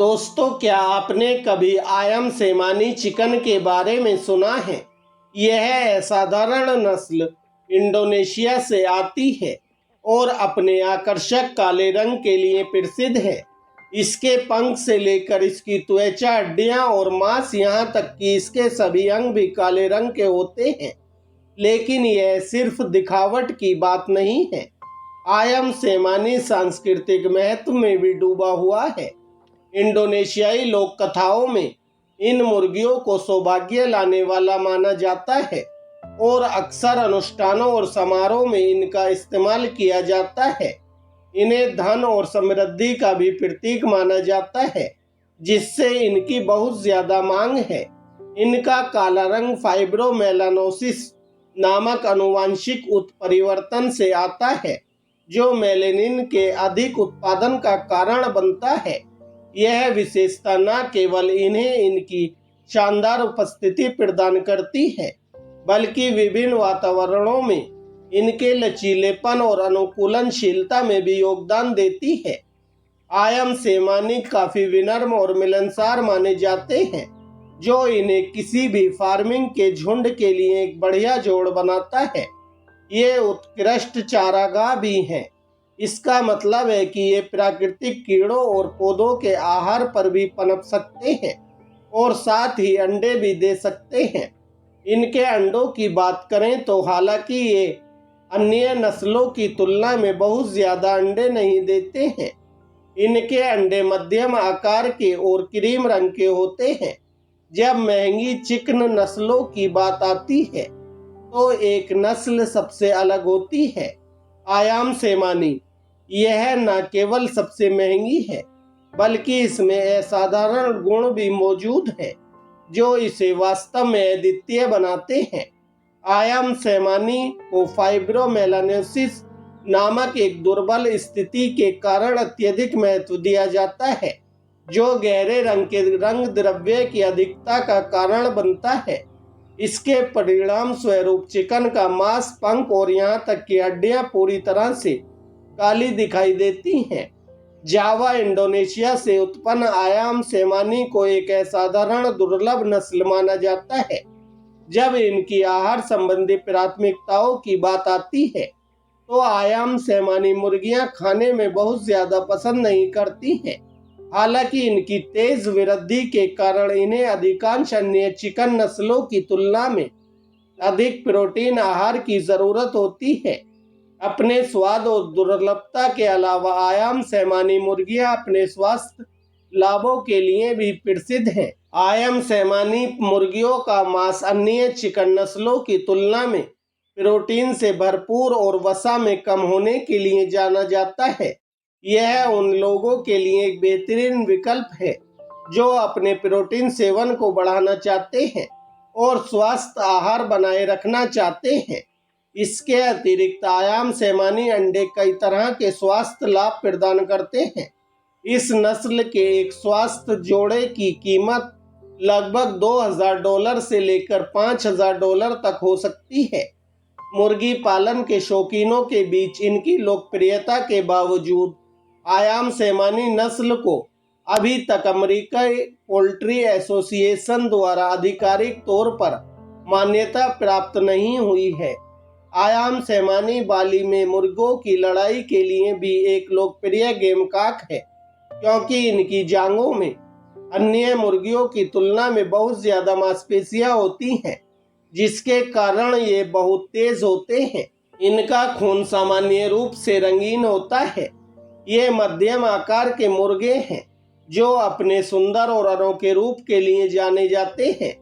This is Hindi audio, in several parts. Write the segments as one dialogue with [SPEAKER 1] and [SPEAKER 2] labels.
[SPEAKER 1] दोस्तों, क्या आपने कभी आयम सेमानी चिकन के बारे में सुना है? यह असाधारण नस्ल इंडोनेशिया से आती है और अपने आकर्षक काले रंग के लिए प्रसिद्ध है। इसके पंख से लेकर इसकी त्वचा, हड्डियां और मांस, यहाँ तक कि इसके सभी अंग भी काले रंग के होते हैं। लेकिन यह सिर्फ दिखावट की बात नहीं है। आयम सेमानी सांस्कृतिक महत्व में भी डूबा हुआ है। इंडोनेशियाई लोक कथाओं में इन मुर्गियों को सौभाग्य लाने वाला माना जाता है और अक्सर अनुष्ठानों और समारोह में इनका इस्तेमाल किया जाता है। इन्हें धन और समृद्धि का भी प्रतीक माना जाता है, जिससे इनकी बहुत ज्यादा मांग है। इनका काला रंग फाइब्रोमेलानोसिस नामक आनुवांशिक उत्परिवर्तन से आता है, जो मेलेनिन के अधिक उत्पादन का कारण बनता है। यह विशेषता न केवल इन्हें इनकी शानदार उपस्थिति प्रदान करती है, बल्कि विभिन्न वातावरणों में इनके लचीलेपन और अनुकूलनशीलता में भी योगदान देती है। आयम सेमानी काफी विनम्र और मिलनसार माने जाते हैं, जो इन्हें किसी भी फार्मिंग के झुंड के लिए एक बढ़िया जोड़ बनाता है। ये उत्कृष्ट चारागाह भी हैं। इसका मतलब है कि ये प्राकृतिक कीड़ों और पौधों के आहार पर भी पनप सकते हैं और साथ ही अंडे भी दे सकते हैं। इनके अंडों की बात करें तो हालांकि ये अन्य नस्लों की तुलना में बहुत ज्यादा अंडे नहीं देते हैं। इनके अंडे मध्यम आकार के और क्रीम रंग के होते हैं। जब महंगी चिकन नस्लों की बात आती है तो एक नस्ल सबसे अलग होती है, आयम सेमानी। यह न केवल सबसे महंगी है, बल्कि इसमें असाधारण गुण भी मौजूद हैं, जो इसे वास्तव में अद्वितीय बनाते हैं। आयम सेमानी को फाइब्रोमेलानोसिस नामक एक दुर्बल स्थिति के कारण अत्यधिक महत्व दिया जाता है, जो गहरे रंग के रंग द्रव्य की अधिकता का कारण बनता है। इसके परिणाम स्वरूप चिकन का मांस, पंख और यहाँ तक कि हड्डियां पूरी तरह से काली दिखाई देती हैं। जावा इंडोनेशिया से उत्पन्न आयम सेमानी को एक असाधारण दुर्लभ नस्ल माना जाता है। जब इनकी आहार संबंधी प्राथमिकताओं की बात आती है तो आयम सेमानी मुर्गियां खाने में बहुत ज्यादा पसंद नहीं करती हैं। हालांकि इनकी तेज वृद्धि के कारण इन्हें अधिकांश अन्य चिकन नस्लों की तुलना में अधिक प्रोटीन आहार की जरूरत होती है। अपने स्वाद और दुर्लभता के अलावा आयम सेमानी मुर्गियां अपने स्वास्थ्य लाभों के लिए भी प्रसिद्ध हैं। आयम सेमानी मुर्गियों का मांस अन्य चिकन नस्लों की तुलना में प्रोटीन से भरपूर और वसा में कम होने के लिए जाना जाता है। यह उन लोगों के लिए एक बेहतरीन विकल्प है जो अपने प्रोटीन सेवन को बढ़ाना चाहते हैं और स्वस्थ आहार बनाए रखना चाहते हैं। इसके अतिरिक्त आयम सेमानी अंडे कई तरह के स्वास्थ्य लाभ प्रदान करते हैं। इस नस्ल के एक स्वस्थ जोड़े की कीमत लगभग $2000 से लेकर $5000 तक हो सकती है। मुर्गी पालन के शौकीनों के बीच इनकी लोकप्रियता के बावजूद आयम सेमानी नस्ल को अभी तक अमेरिकी पोल्ट्री एसोसिएशन द्वारा आधिकारिक तौर पर मान्यता प्राप्त नहीं हुई है। आयम सेमानी बाली में मुर्गों की लड़ाई के लिए भी एक लोकप्रिय गेमकाक है, क्योंकि इनकी जांघों में अन्य मुर्गियों की तुलना में बहुत ज्यादा मांसपेशियां होती हैं, जिसके कारण ये बहुत तेज होते हैं। इनका खून सामान्य रूप से रंगीन होता है। ये मध्यम आकार के मुर्गे हैं जो अपने सुंदर और अनोखे रूप के लिए जाने जाते हैं।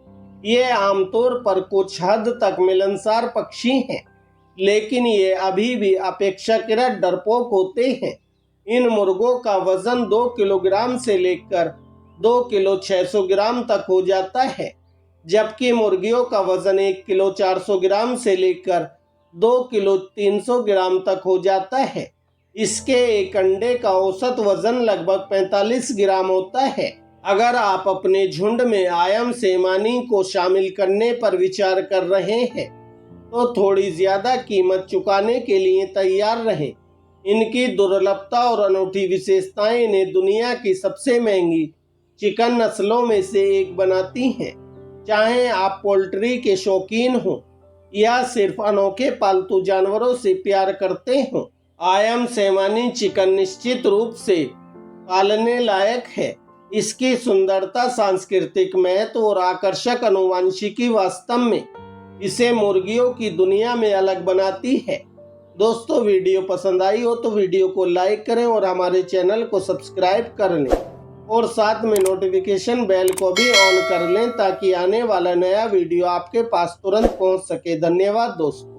[SPEAKER 1] ये आमतौर पर कुछ हद तक मिलनसार पक्षी हैं, लेकिन ये अभी भी अपेक्षाकृत डरपोक होते हैं। इन मुर्गों का वजन 2 किलोग्राम से लेकर 2 किलो 600 ग्राम तक हो जाता है, जबकि मुर्गियों का वजन 1 किलो 400 ग्राम से लेकर 2 किलो 300 ग्राम तक हो जाता है। इसके एक अंडे का औसत वजन लगभग 45 ग्राम होता है। अगर आप अपने झुंड में आयम सेमानी को शामिल करने पर विचार कर रहे हैं तो थोड़ी ज्यादा कीमत चुकाने के लिए तैयार रहें। इनकी दुर्लभता और अनूठी विशेषताएं इन्हें दुनिया की सबसे महंगी चिकन नस्लों में से एक बनाती हैं। चाहे आप पोल्ट्री के शौकीन हो या सिर्फ अनोखे पालतू जानवरों से प्यार करते हो, आयाम सेमानी चिकन निश्चित रूप से पालने लायक है। इसकी सुंदरता, सांस्कृतिक महत्व और आकर्षक आनुवंशिकी वास्तव में इसे मुर्गियों की दुनिया में अलग बनाती है। दोस्तों, वीडियो पसंद आई हो तो वीडियो को लाइक करें और हमारे चैनल को सब्सक्राइब कर लें और साथ में नोटिफिकेशन बेल को भी ऑन कर लें ताकि आने वाला नया वीडियो आपके पास तुरंत पहुंच सके। धन्यवाद दोस्तों।